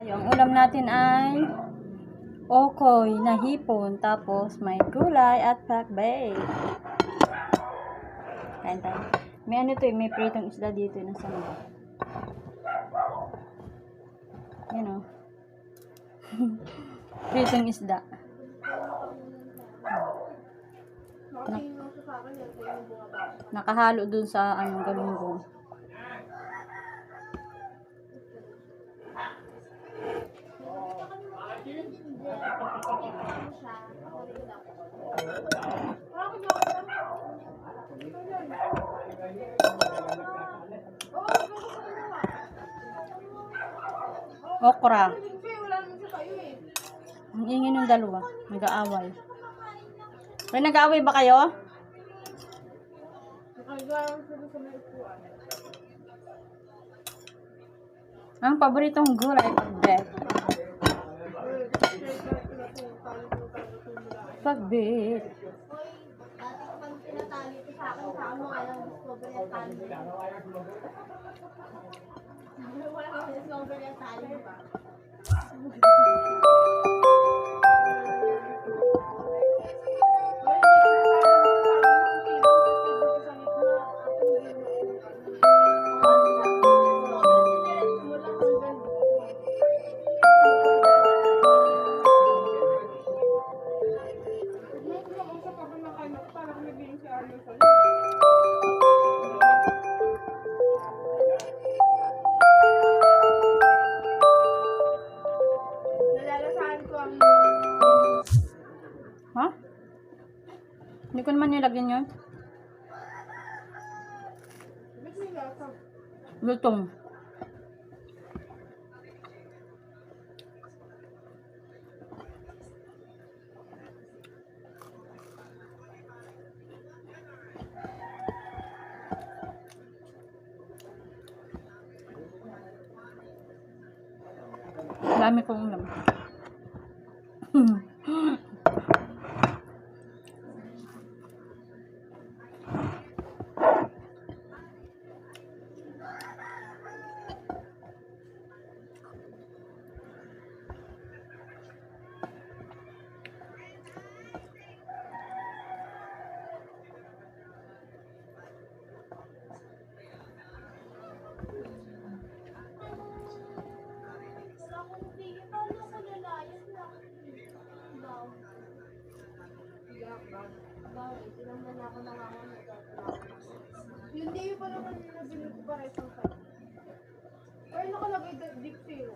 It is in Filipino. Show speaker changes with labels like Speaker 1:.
Speaker 1: Yung ulam natin ay okoy na hipon, tapos may gulay at pakbay. Kain tayo. May ano to, may pritong isda dito na sa mga. Yan o. Pritong isda. Nakahalo dun sa galunggong. Okra. Ang ingin ng dalawa. Nag-aaway. May nag-aaway ba kayo? Ang paboritong gulay ay pakbet. Pakbet. Ha? Hindi ko naman nilagyan yun. Lutong. Dami kong ulam.
Speaker 2: Hindi pa naman nila binili ko para isang sa. Ay, nakalagay deep zero.